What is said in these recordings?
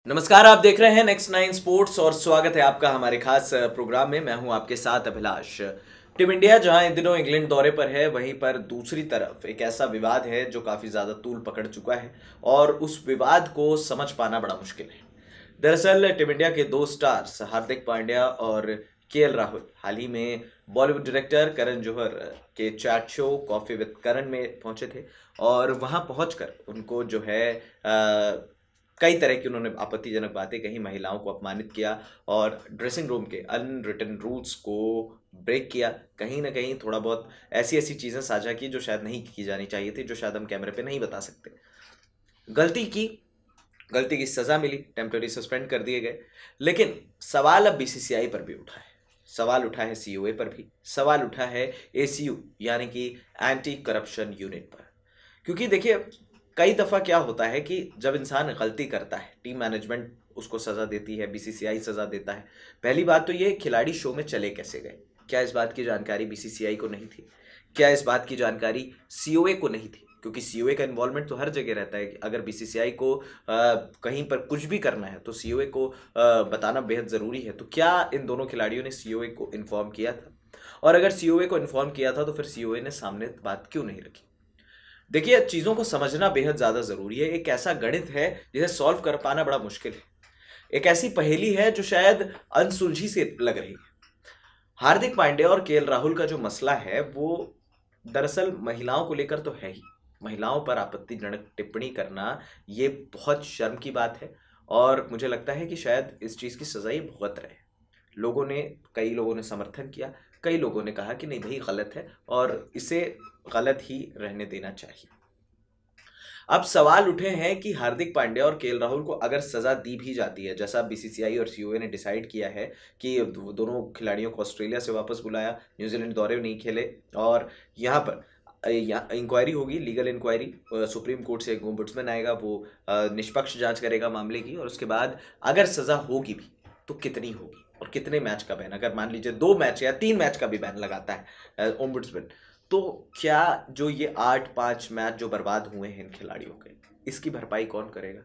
नमस्कार, आप देख रहे हैं नेक्स्ट नाइन स्पोर्ट्स और स्वागत है आपका हमारे खास प्रोग्राम में। मैं हूं आपके साथ अभिलाष। टीम इंडिया जहां इन दिनों इंग्लैंड दौरे पर है, वहीं पर दूसरी तरफ एक ऐसा विवाद है जो काफी ज्यादा तूल पकड़ चुका है और उस विवाद को समझ पाना बड़ा मुश्किल है। दरअसल टीम इंडिया के दो स्टार्स हार्दिक पांड्या और केएल राहुल हाल ही में बॉलीवुड डायरेक्टर करण जौहर के चैट शो कॉफी विद करण में पहुंचे थे और वहां पहुंचकर उनको जो है कई तरह की उन्होंने आपत्तिजनक बातें कही, महिलाओं को अपमानित किया और ड्रेसिंग रूम के अनरिटन रूल्स को ब्रेक किया। कहीं ना कहीं थोड़ा बहुत ऐसी ऐसी चीज़ें साझा की जो शायद नहीं की जानी चाहिए थी, जो शायद हम कैमरे पे नहीं बता सकते। गलती की, गलती की सज़ा मिली, टेम्पररी सस्पेंड कर दिए गए। लेकिन सवाल अब बीसीसीआई पर भी उठा है, सवाल उठा है सीओए पर भी, सवाल उठा है एसीयू यानी कि एंटी करप्शन यूनिट पर। क्योंकि देखिए, कई दफ़ा क्या होता है कि जब इंसान गलती करता है, टीम मैनेजमेंट उसको सज़ा देती है, बीसीसीआई सज़ा देता है। पहली बात तो ये, खिलाड़ी शो में चले कैसे गए? क्या इस बात की जानकारी बीसीसीआई को नहीं थी? क्या इस बात की जानकारी सीओए को नहीं थी? क्योंकि सीओए का इन्वॉल्वमेंट तो हर जगह रहता है कि अगर बीसीसीआई को कहीं पर कुछ भी करना है तो सीओए को बताना बेहद ज़रूरी है। तो क्या इन दोनों खिलाड़ियों ने सीओए को इन्फॉर्म किया था? और अगर सीओए को इन्फॉर्म किया था तो फिर सीओए ने सामने बात क्यों नहीं रखी? देखिए, चीज़ों को समझना बेहद ज़्यादा ज़रूरी है। एक ऐसा गणित है जिसे सॉल्व कर पाना बड़ा मुश्किल है। एक ऐसी पहेली है जो शायद अनसुलझी से लग रही है। हार्दिक पांड्या और केएल राहुल का जो मसला है वो दरअसल महिलाओं को लेकर तो है ही। महिलाओं पर आपत्तिजनक टिप्पणी करना ये बहुत शर्म की बात है और मुझे लगता है कि शायद इस चीज़ की सज़ा ये भुगत रहे। लोगों ने कई लोगों ने समर्थन किया, कई लोगों ने कहा कि नहीं भाई गलत है और इसे गलत ही रहने देना चाहिए। अब सवाल उठे हैं कि हार्दिक पांड्या और केएल राहुल को अगर सजा दी भी जाती है, जैसा बीसीसीआई और सीओए ने डिसाइड किया है कि दोनों खिलाड़ियों को ऑस्ट्रेलिया से वापस बुलाया, न्यूजीलैंड दौरे में नहीं खेले और यहाँ पर इंक्वायरी होगी, लीगल इंक्वायरी, सुप्रीम कोर्ट से एक ओम्बुड्समैन आएगा, वो निष्पक्ष जांच करेगा मामले की और उसके बाद अगर सजा होगी भी तो कितनी होगी और कितने मैच का बैन? अगर मान लीजिए 2 मैच या 3 मैच का भी बैन लगाता है ओम्बुड्समैन, तो क्या जो ये 8-5 मैच जो बर्बाद हुए हैं इन खिलाड़ियों के, इसकी भरपाई कौन करेगा?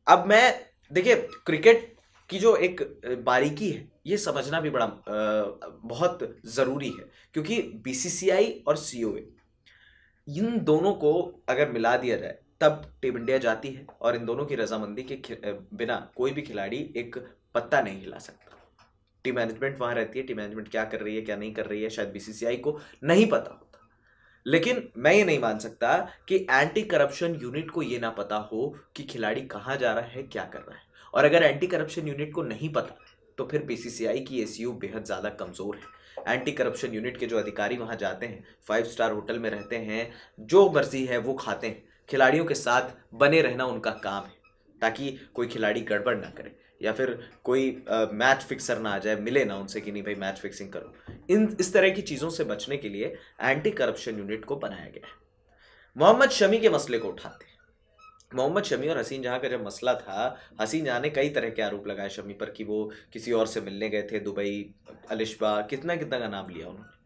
अब मैं देखिए, क्रिकेट की जो एक बारीकी है ये समझना भी बड़ा बहुत ज़रूरी है। क्योंकि बीसीसीआई और सीओए इन दोनों को अगर मिला दिया जाए तब टीम इंडिया जाती है और इन दोनों की रजामंदी के बिना कोई भी खिलाड़ी एक पत्ता नहीं हिला सकता। टीम मैनेजमेंट वहां रहती है, टीम मैनेजमेंट क्या कर रही है क्या नहीं कर रही है शायद बीसीसीआई को नहीं पता होता। लेकिन मैं ये नहीं मान सकता कि एंटी करप्शन यूनिट को ये ना पता हो कि खिलाड़ी कहाँ जा रहा है, क्या कर रहा है। और अगर एंटी करप्शन यूनिट को नहीं पता तो फिर बीसीसीआई की एसीयू बेहद ज़्यादा कमज़ोर है। एंटी करप्शन यूनिट के जो अधिकारी वहाँ जाते हैं, 5 स्टार होटल में रहते हैं, जो मर्जी है वो खाते हैं, खिलाड़ियों के साथ बने रहना उनका काम है ताकि कोई खिलाड़ी गड़बड़ ना करे या फिर कोई मैच फिक्सर ना आ जाए, मिले ना उनसे कि नहीं भाई मैच फिक्सिंग करो। इस तरह की चीज़ों से बचने के लिए एंटी करप्शन यूनिट को बनाया गया है। मोहम्मद शमी के मसले को उठाते हैं। मोहम्मद शमी और हसीन जहां का जब मसला था, हसीन जहां ने कई तरह के आरोप लगाए शमी पर कि वो किसी और से मिलने गए थे, दुबई, अलिशबा, कितना कितना का नाम लिया उन्होंने।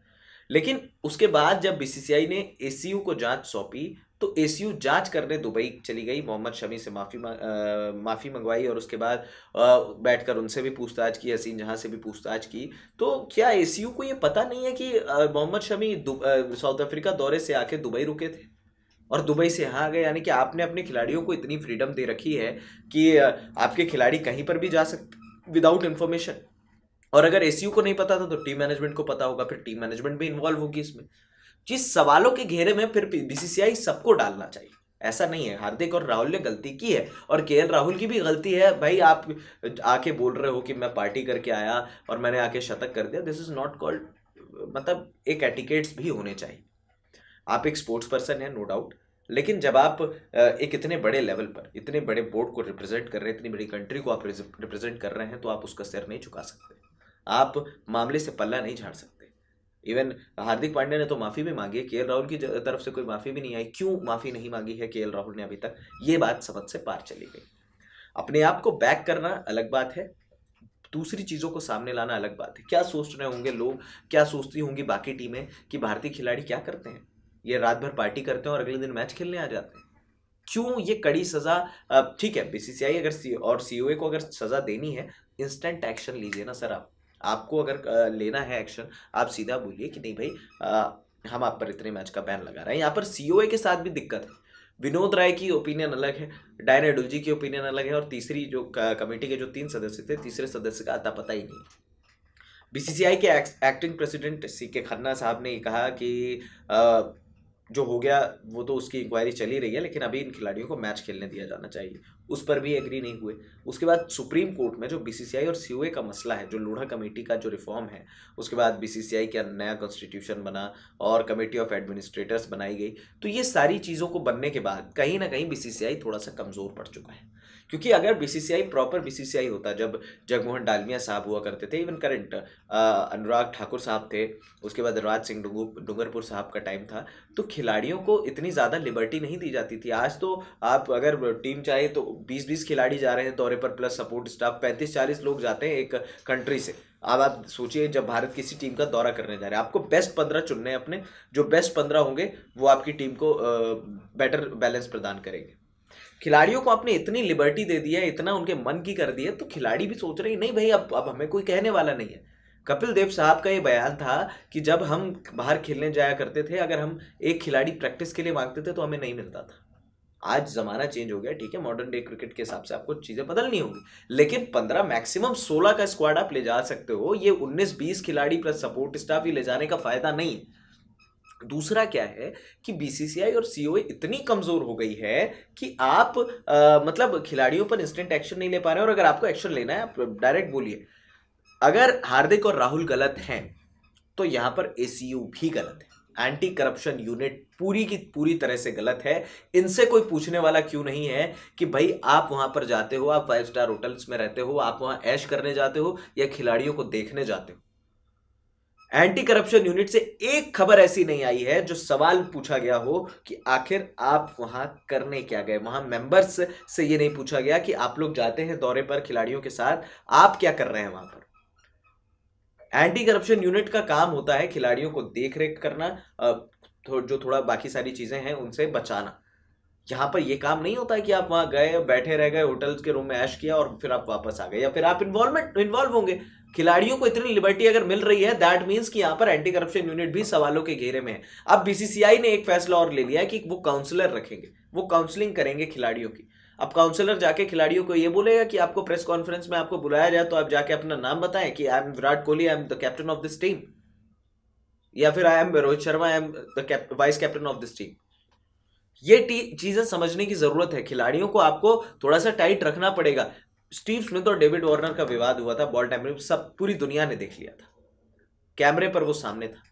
लेकिन उसके बाद जब बीसीसीआई ने एसीयू को जांच सौंपी तो एसीयू जांच करने दुबई चली गई, मोहम्मद शमी से माफ़ी मंगवाई और उसके बाद बैठकर उनसे भी पूछताछ की, हसीन जहां से भी पूछताछ की। तो क्या एसीयू को ये पता नहीं है कि मोहम्मद शमी साउथ अफ्रीका दौरे से आके दुबई रुके थे और दुबई से यहाँ आ गए? यानी कि आपने अपने खिलाड़ियों को इतनी फ्रीडम दे रखी है कि आपके खिलाड़ी कहीं पर भी जा सकते विदाउट इन्फॉर्मेशन। और अगर एसीयू को नहीं पता था तो टीम मैनेजमेंट को पता होगा, फिर टीम मैनेजमेंट भी इन्वॉल्व होगी इसमें। जिस सवालों के घेरे में फिर बीसीसीआई सबको डालना चाहिए। ऐसा नहीं है हार्दिक और राहुल ने गलती की है और केएल राहुल की भी गलती है। भाई आप आके बोल रहे हो कि मैं पार्टी करके आया और मैंने आके शतक कर दिया, दिस इज नॉट कॉल्ड, मतलब एक एटिकेट्स भी होने चाहिए। आप एक स्पोर्ट्स पर्सन है नो डाउट, लेकिन जब आप एक इतने बड़े लेवल पर इतने बड़े बोर्ड को रिप्रेजेंट कर रहे हैं, इतनी बड़ी कंट्री को आप रिप्रेजेंट कर रहे हैं, तो आप उसका सिर नहीं झुका सकते, आप मामले से पल्ला नहीं झाड़ सकते। इवन हार्दिक पांड्या ने तो माफ़ी भी मांगी है, केएल राहुल की तरफ से कोई माफ़ी भी नहीं आई। क्यों माफ़ी नहीं मांगी है केएल राहुल ने अभी तक, ये बात समझ से पार चली गई। अपने आप को बैक करना अलग बात है, दूसरी चीज़ों को सामने लाना अलग बात है। क्या सोच रहे होंगे लोग, क्या सोचती होंगी बाकी टीमें कि भारतीय खिलाड़ी क्या करते हैं, ये रात भर पार्टी करते हैं और अगले दिन मैच खेलने आ जाते हैं। क्यों ये कड़ी सजा? ठीक है, बीसीसीआई अगर और सीओए को अगर सजा देनी है, इंस्टेंट एक्शन लीजिए ना सर। आपको अगर लेना है एक्शन, आप सीधा बोलिए कि नहीं भाई, हम आप पर इतने मैच का बैन लगा रहे हैं। यहाँ पर सीओए के साथ भी दिक्कत है। विनोद राय की ओपिनियन अलग है, डायना एडुल्जी की ओपिनियन अलग है, और तीसरी जो कमेटी के जो 3 सदस्य थे, तीसरे सदस्य का आता पता ही नहीं। बीसीसीआई के एक्टिंग प्रेसिडेंट सीके खन्ना साहब ने कहा कि जो हो गया वो तो उसकी इंक्वायरी चली रही है, लेकिन अभी इन खिलाड़ियों को मैच खेलने दिया जाना चाहिए। उस पर भी एग्री नहीं हुए। उसके बाद सुप्रीम कोर्ट में जो बीसीसीआई और सीओए का मसला है, जो लोढ़ा कमेटी का जो रिफॉर्म है, उसके बाद बीसीसीआई का नया कॉन्स्टिट्यूशन बना और कमेटी ऑफ एडमिनिस्ट्रेटर्स बनाई गई। तो ये सारी चीज़ों को बनने के बाद कहीं ना कहीं बीसीसीआई थोड़ा सा कमज़ोर पड़ चुका है। क्योंकि अगर बीसीसीआई प्रॉपर बीसीसीआई होता, जब जगमोहन डालमिया साहब हुआ करते थे, इवन करंट अनुराग ठाकुर साहब थे, उसके बाद राज सिंह डूंगरपुर साहब का टाइम था, तो खिलाड़ियों को इतनी ज़्यादा लिबर्टी नहीं दी जाती थी। आज तो आप अगर टीम चाहे तो 20-20 खिलाड़ी जा रहे हैं दौरे पर, प्लस सपोर्ट स्टाफ 35-40 लोग जाते हैं एक कंट्री से। अब आप सोचिए, जब भारत किसी टीम का दौरा करने जा रहे हैं, आपको बेस्ट 15 चुनने हैं अपने, जो बेस्ट 15 होंगे वो आपकी टीम को बेटर बैलेंस प्रदान करेंगे। खिलाड़ियों को आपने इतनी लिबर्टी दे दी है, इतना उनके मन की कर दी है, तो खिलाड़ी भी सोच रहे हैं नहीं भाई, अब हमें कोई कहने वाला नहीं है। कपिल देव साहब का ये बयान था कि जब हम बाहर खेलने जाया करते थे, अगर हम एक खिलाड़ी प्रैक्टिस के लिए मांगते थे तो हमें नहीं मिलता था। आज जमाना चेंज हो गया, ठीक है, मॉडर्न डे क्रिकेट के हिसाब से आपको चीजें बदलनी होंगी, लेकिन 15 मैक्सिमम 16 का स्क्वाड आप ले जा सकते हो। ये 19-20 खिलाड़ी प्लस सपोर्ट स्टाफ ही ले जाने का फायदा नहीं है। दूसरा क्या है कि बीसीसीआई और सीओए इतनी कमजोर हो गई है कि आप मतलब खिलाड़ियों पर इंस्टेंट एक्शन नहीं ले पा रहे हैं। और अगर आपको एक्शन लेना है, आप डायरेक्ट बोलिए। अगर हार्दिक और राहुल गलत हैं तो यहां पर एसीयू भी गलत है। एंटी करप्शन यूनिट पूरी की पूरी तरह से गलत है। इनसे कोई पूछने वाला क्यों नहीं है कि भाई आप वहां पर जाते हो, आप 5 स्टार होटल्स में रहते हो, आप वहां ऐश करने जाते हो या खिलाड़ियों को देखने जाते हो। एंटी करप्शन यूनिट से एक खबर ऐसी नहीं आई है जो सवाल पूछा गया हो कि आखिर आप वहां करने क्या गए। वहां मेंबर्स से ये नहीं पूछा गया कि आप लोग जाते हैं दौरे पर खिलाड़ियों के साथ, आप क्या कर रहे हैं वहां पर। एंटी करप्शन यूनिट का काम होता है खिलाड़ियों को देख रेख करना, जो थोड़ा बाकी सारी चीजें हैं उनसे बचाना। यहां पर यह काम नहीं होता है कि आप वहां गए, बैठे रह गए, होटल्स के रूम में ऐश किया और फिर आप वापस आ गए, या फिर आप इन्वॉल्व होंगे। खिलाड़ियों को इतनी लिबर्टी अगर मिल रही है, दैट मींस कि यहां पर एंटी करप्शन यूनिट भी सवालों के घेरे में है। अब बीसीसीआई ने एक फैसला और ले लिया है कि वो काउंसलर रखेंगे, वो काउंसलिंग करेंगे खिलाड़ियों की। अब काउंसलर जाके खिलाड़ियों को ये बोलेगा कि आपको प्रेस कॉन्फ्रेंस में आपको बुलाया जाए तो आप जाके अपना नाम बताएं कि I am Virat Kohli, I am the captain of this team, या फिर I am Rohit Sharma, I am the vice captain of this team. ये चीजें समझने की जरूरत है। खिलाड़ियों को आपको थोड़ा सा टाइट रखना पड़ेगा। स्टीव स्मिथ और डेविड वार्नर का विवाद हुआ था बॉल टैम्परिंग, सब पूरी दुनिया ने देख लिया था, कैमरे पर वो सामने था।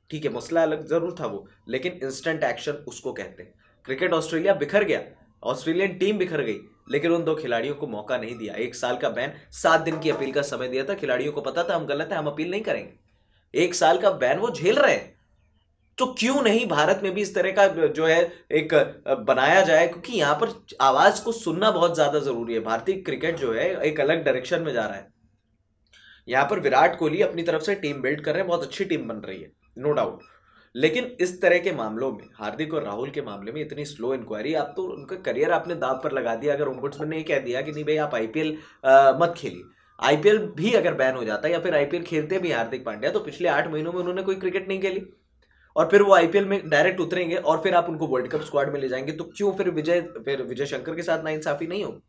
ठीक है, मसला अलग जरूर था वो, लेकिन इंस्टेंट एक्शन उसको कहते हैं। क्रिकेट ऑस्ट्रेलिया बिखर गया, ऑस्ट्रेलियन टीम बिखर गई, लेकिन उन 2 खिलाड़ियों को मौका नहीं दिया। 1 साल का बैन, 7 दिन की अपील का समय दिया था। खिलाड़ियों को पता था हम गलत है, हम अपील नहीं करेंगे। 1 साल का बैन वो झेल रहे हैं। तो क्यों नहीं भारत में भी इस तरह का जो है एक बनाया जाए, क्योंकि यहां पर आवाज को सुनना बहुत ज्यादा जरूरी है। भारतीय क्रिकेट जो है एक अलग डायरेक्शन में जा रहा है। यहां पर विराट कोहली अपनी तरफ से टीम बिल्ड कर रहे हैं, बहुत अच्छी टीम बन रही है, नो डाउट। लेकिन इस तरह के मामलों में, हार्दिक और राहुल के मामले में इतनी स्लो इंक्वायरी, आप तो उनका करियर आपने दांव पर लगा दिया। अगर ओम्बुड्समैन ने कह दिया कि नहीं भाई आप आईपीएल मत खेलिए, आईपीएल भी अगर बैन हो जाता है, या फिर आईपीएल खेलते भी हार्दिक पांड्या, तो पिछले 8 महीनों में उन्होंने कोई क्रिकेट नहीं खेली, और फिर वो आईपीएल में डायरेक्ट उतरेंगे और फिर आप उनको वर्ल्ड कप स्क्वाड में ले जाएंगे, तो क्यों फिर विजय शंकर के साथ नाइंसाफी नहीं होगी?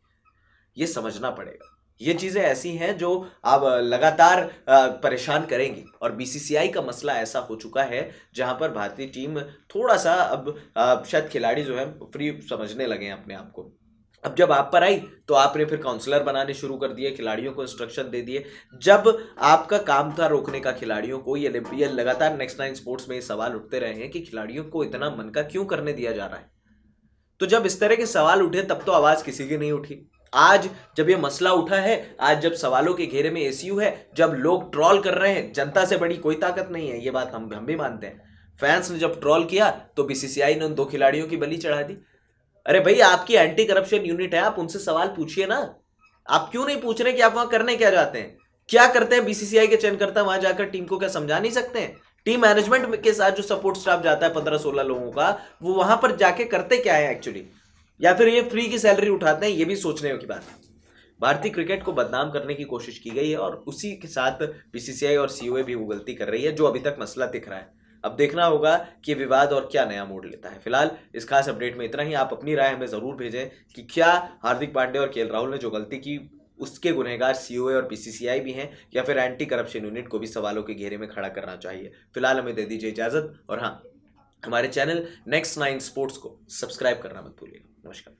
ये समझना पड़ेगा। ये चीजें ऐसी हैं जो अब लगातार परेशान करेंगी, और बीसीसीआई का मसला ऐसा हो चुका है जहां पर भारतीय टीम थोड़ा सा अब शायद खिलाड़ी जो है फ्री समझने लगे हैं अपने आप को। अब जब आप पर आई तो आपने फिर काउंसलर बनाने शुरू कर दिए, खिलाड़ियों को इंस्ट्रक्शन दे दिए। जब आपका काम था रोकने का खिलाड़ियों को, ये लगातार नेक्स्ट 9 स्पोर्ट्स में ये सवाल उठते रहे हैं कि खिलाड़ियों को इतना मन का क्यों करने दिया जा रहा है। तो जब इस तरह के सवाल उठे तब तो आवाज किसी की नहीं उठी। आज जब ये मसला उठा है, आज जब सवालों के घेरे में एसीयू है, जब लोग ट्रोल कर रहे हैं, जनता से बड़ी कोई ताकत नहीं है, ये बात हम भी मानते हैं। फैंस ने जब ट्रोल किया तो बीसीसीआई ने उन 2 खिलाड़ियों की बलि चढ़ा दी। अरे भाई, आपकी एंटी करप्शन यूनिट है, आप उनसे सवाल पूछिए ना। आप क्यों नहीं पूछ रहे कि आप वहां करने क्या जाते हैं, क्या करते हैं? बीसीसीआई के चयनकर्ता वहां जाकर टीम को क्या समझा नहीं सकते हैं? टीम मैनेजमेंट के साथ जो सपोर्ट स्टाफ जाता है 15-16 लोगों का, वो वहां पर जाके करते क्या है एक्चुअली? या फिर ये फ्री की सैलरी उठाते हैं, ये भी सोचने की बात है। भारतीय क्रिकेट को बदनाम करने की कोशिश की गई है और उसी के साथ बीसीसीआई और सीओए भी वो गलती कर रही है, जो अभी तक मसला दिख रहा है। अब देखना होगा कि विवाद और क्या नया मोड़ लेता है। फिलहाल इस खास अपडेट में इतना ही। आप अपनी राय हमें जरूर भेजें कि क्या हार्दिक पांड्या और केएल राहुल ने जो गलती की उसके गुनहगार सीओए और बीसीसीआई भी हैं, या फिर एंटी करप्शन यूनिट को भी सवालों के घेरे में खड़ा करना चाहिए। फिलहाल हमें दे दीजिए इजाजत, और हाँ, हमारे चैनल नेक्स्ट 9 स्पोर्ट्स को सब्सक्राइब करना मत भूलिएगा। नमस्कार।